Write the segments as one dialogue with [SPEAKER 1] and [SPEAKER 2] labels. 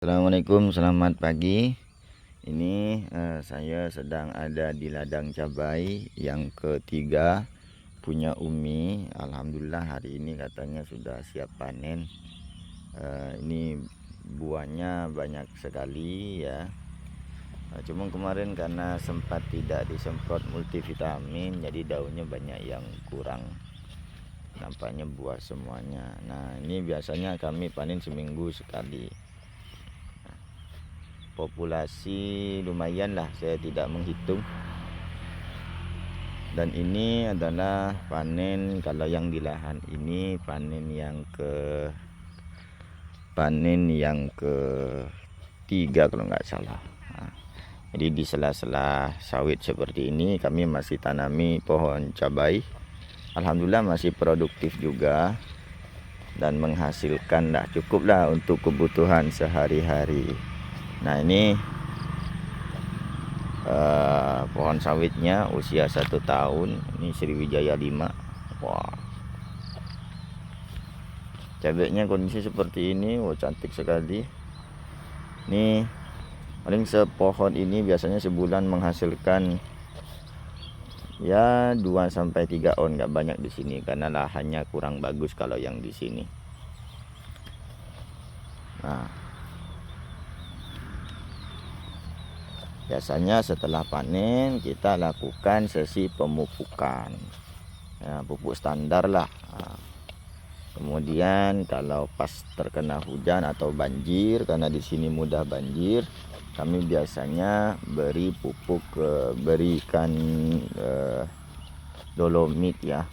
[SPEAKER 1] Assalamualaikum, selamat pagi. Ini saya sedang ada di ladang cabai yang ketiga punya Umi. Alhamdulillah hari ini katanya sudah siap panen. Ini buahnya banyak sekali ya. Cuma kemarin karena sempat tidak disemprot multivitamin, jadi daunnya banyak yang kurang. Nampaknya buah semuanya. Nah, ini biasanya kami panen seminggu sekali. Populasi lumayan lah, saya tidak menghitung. Dan ini adalah panen, kalau yang di lahan ini panen yang ketiga kalau nggak salah. Jadi di sela-sela sawit seperti ini kami masih tanami pohon cabai. Alhamdulillah masih produktif juga dan menghasilkan lah, cukup lah untuk kebutuhan sehari-hari. Nah, ini pohon sawitnya usia 1 tahun. Ini Sriwijaya 5. Wah, cabenya kondisi seperti ini. Wah, cantik sekali. Ini paling sepohon ini biasanya sebulan menghasilkan ya 2-3 on, nggak banyak di sini karena lahannya kurang bagus kalau yang di sini. Nah, biasanya setelah panen kita lakukan sesi pemupukan ya, pupuk standar lah. Kemudian kalau pas terkena hujan atau banjir, karena di sini mudah banjir, kami biasanya berikan dolomit ya.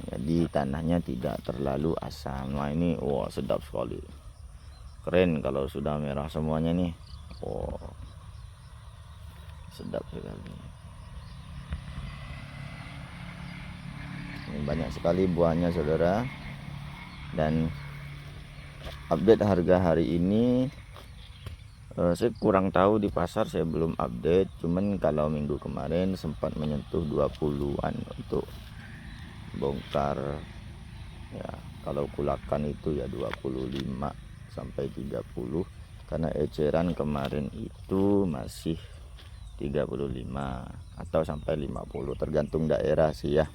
[SPEAKER 1] Jadi tanahnya tidak terlalu asam. Nah, ini wah, sedap sekali, keren kalau sudah merah semuanya nih. Oh, sedap sekali. Ini banyak sekali buahnya saudara. Dan update harga hari ini saya kurang tahu di pasar, saya belum update. Cuman kalau minggu kemarin sempat menyentuh 20-an untuk bongkar ya. Kalau kulakan itu ya 25 sampai 30, karena eceran kemarin itu masih 35 atau sampai 50, tergantung daerah sih ya.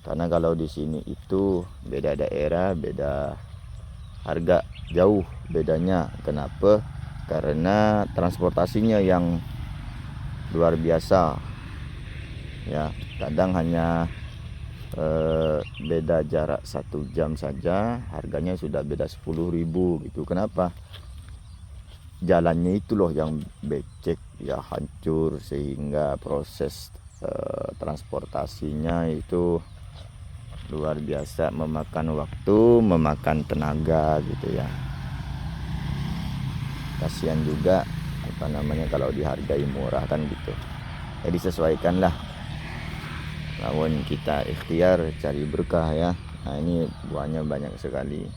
[SPEAKER 1] Karena kalau di sini itu beda daerah, beda harga, jauh bedanya. Kenapa? Karena transportasinya yang luar biasa ya. Kadang hanya beda jarak 1 jam saja harganya sudah beda 10.000 gitu. Kenapa? Jalannya itu loh yang becek ya, hancur, sehingga proses transportasinya itu luar biasa, memakan waktu, memakan tenaga gitu ya. Kasihan juga kalau dihargai murah kan gitu. Jadi sesuaikanlah, lawan kita ikhtiar cari berkah ya. Nah, ini buahnya banyak sekali.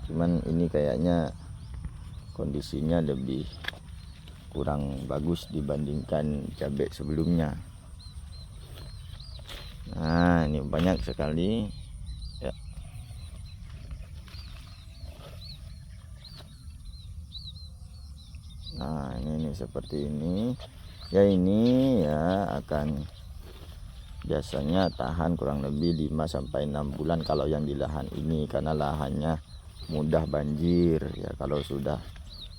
[SPEAKER 1] Cuman ini kayaknya kondisinya lebih kurang bagus dibandingkan cabai sebelumnya. Nah, ini banyak sekali ya. Nah, ini seperti ini ya. Ini ya akan biasanya tahan kurang lebih 5-6 bulan kalau yang di lahan ini, karena lahannya mudah banjir ya. Kalau sudah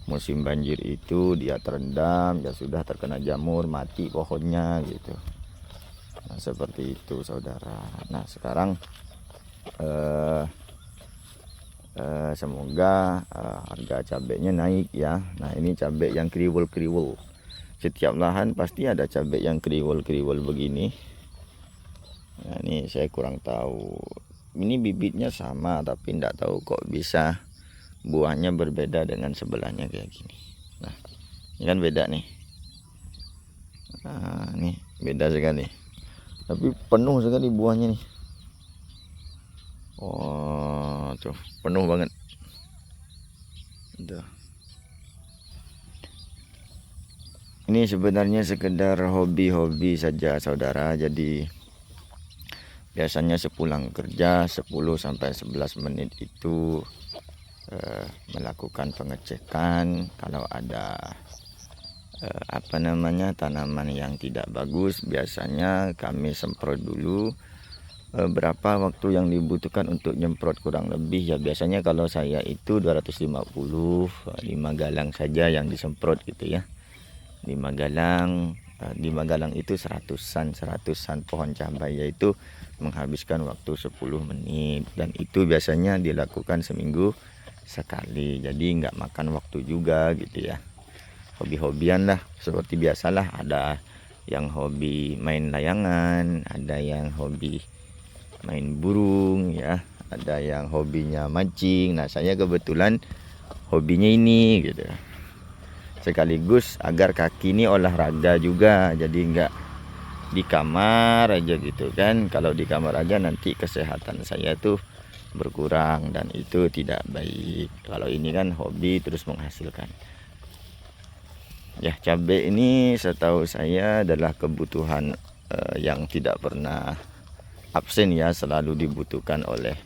[SPEAKER 1] musim banjir itu dia terendam ya, sudah terkena jamur, mati pohonnya gitu. Nah, seperti itu saudara. Nah, sekarang semoga harga cabenya naik ya. Nah, ini cabai yang kriwel-kriwel. Setiap lahan pasti ada cabai yang kriwel-kriwel begini. Nah, ini saya kurang tahu. Ini bibitnya sama, tapi tidak tahu kok bisa buahnya berbeda dengan sebelahnya kayak gini. Nah, ini kan beda nih. Nah, ini beda sekali. Tapi penuh sekali buahnya nih. Oh, tuh penuh banget. Tuh. Ini sebenarnya sekedar hobi-hobi saja saudara. Jadi biasanya sepulang kerja 10-11 menit itu melakukan pengecekan. Kalau ada tanaman yang tidak bagus, biasanya kami semprot dulu. Berapa waktu yang dibutuhkan untuk nyemprot kurang lebih ya, biasanya kalau saya itu 250, 5 galang saja yang disemprot gitu ya. 5 galang, 5 galang itu seratusan pohon cabai, yaitu menghabiskan waktu 10 menit, dan itu biasanya dilakukan seminggu sekali, jadi nggak makan waktu juga gitu ya. Hobi-hobian lah, seperti biasalah, ada yang hobi main layangan, ada yang hobi main burung ya, ada yang hobinya mancing. Nah, saya kebetulan hobinya ini gitu, sekaligus agar kaki ini olahraga juga, jadi enggak di kamar aja gitu kan. Kalau di kamar aja nanti kesehatan saya tuh berkurang, dan itu tidak baik. Kalau ini kan hobi terus menghasilkan ya. Cabai ini setahu saya adalah kebutuhan yang tidak pernah absen ya, selalu dibutuhkan oleh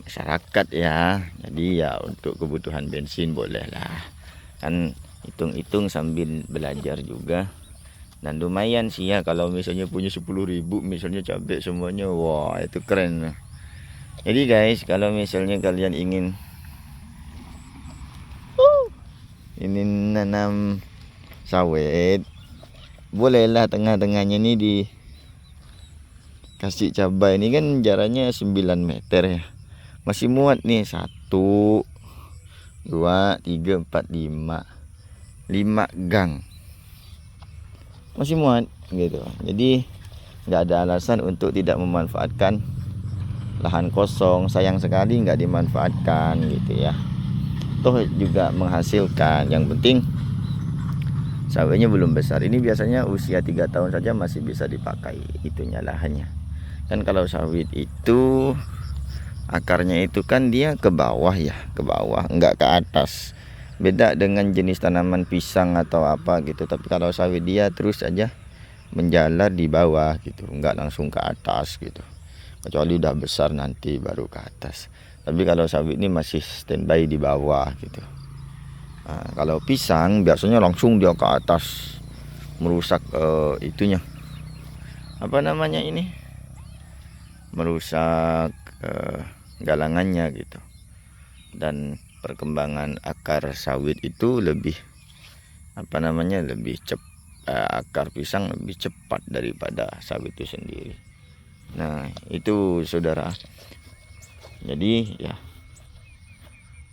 [SPEAKER 1] masyarakat ya. Jadi ya untuk kebutuhan bensin boleh lah kan, hitung-hitung sambil belajar juga. Dan lumayan sih ya, kalau misalnya punya 10.000 misalnya cabai semuanya, wah itu keren. Jadi guys, kalau misalnya kalian ingin nanam sawit, bolehlah tengah-tengahnya ini dikasih cabai. Ini kan jaraknya 9 meter ya, masih muat nih. 1 2 3 4 5 gang masih muat gitu. Jadi nggak ada alasan untuk tidak memanfaatkan lahan kosong. Sayang sekali nggak dimanfaatkan gitu ya, toh juga menghasilkan. Yang penting sawitnya belum besar. Ini biasanya usia 3 tahun saja masih bisa dipakai itunya lahannya kan. Kalau sawit itu akarnya itu kan dia ke bawah ya, ke bawah enggak ke atas. Beda dengan jenis tanaman pisang atau apa gitu. Tapi kalau sawit dia terus aja menjalar di bawah gitu, enggak langsung ke atas gitu, kecuali udah besar nanti baru ke atas. Tapi kalau sawit ini masih standby di bawah gitu. Nah, kalau pisang biasanya langsung dia ke atas, merusak itunya apa namanya ini, merusak galangannya gitu. Dan perkembangan akar sawit itu lebih lebih cepat, akar pisang lebih cepat daripada sawit itu sendiri. Nah itu saudara, jadi ya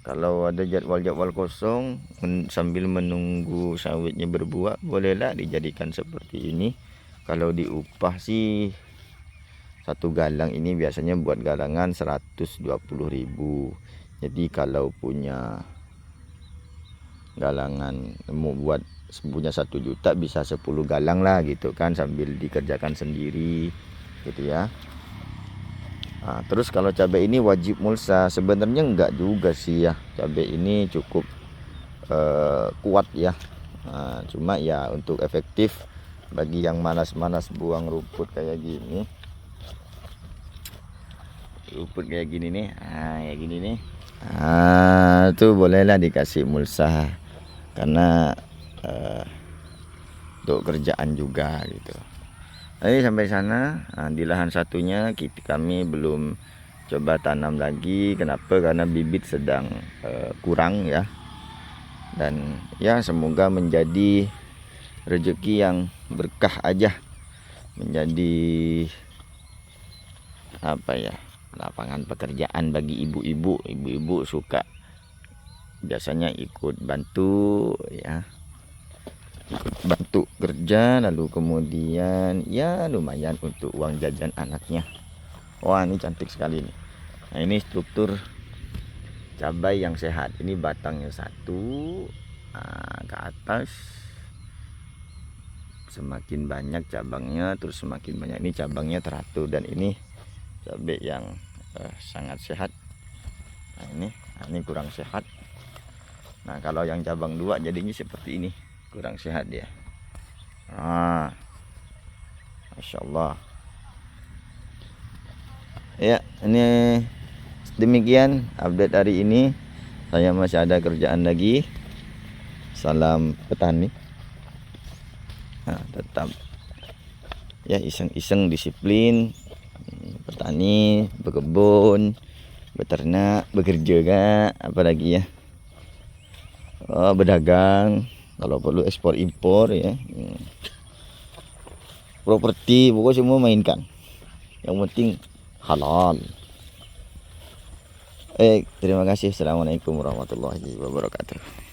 [SPEAKER 1] kalau ada jadwal-jadwal kosong sambil menunggu sawitnya berbuah, bolehlah dijadikan seperti ini. Kalau diupah sih 1 galang ini biasanya buat galangan 120.000. Jadi kalau punya galangan mau buat punya 1 juta bisa 10 galang lah gitu kan, sambil dikerjakan sendiri gitu ya. Nah, terus kalau cabai ini wajib mulsa, sebenarnya enggak juga sih ya. Cabai ini cukup kuat ya. Nah, cuma ya untuk efektif bagi yang malas-malas buang rumput kayak gini, nih, kayak gini nih. Itu bolehlah dikasih mulsa karena untuk kerjaan juga gitu. Jadi sampai sana, di lahan satunya kami belum coba tanam lagi. Kenapa? Karena bibit sedang kurang ya. Dan ya semoga menjadi rezeki yang berkah aja, menjadi lapangan pekerjaan bagi ibu-ibu suka biasanya ikut bantu ya, ikut bantu kerja, lalu kemudian ya lumayan untuk uang jajan anaknya. Wah ini cantik sekali nih. Nah ini struktur cabai yang sehat. Ini batangnya 1 ke atas, semakin banyak cabangnya terus semakin banyak. Ini cabangnya teratur, dan ini cabai yang sangat sehat. Nah ini kurang sehat. Nah kalau yang cabang 2 jadinya seperti ini, kurang sehat dia. Masya Allah ya. Ini demikian update hari ini. Saya masih ada kerjaan lagi. Salam petani. Nah, tetap ya iseng-iseng disiplin petani, berkebun, beternak, bekerja kak, apalagi ya, berdagang, kalau perlu ekspor impor ya, properti, pokoknya semua mainkan, yang penting halal. Terima kasih. Assalamualaikum warahmatullahi wabarakatuh.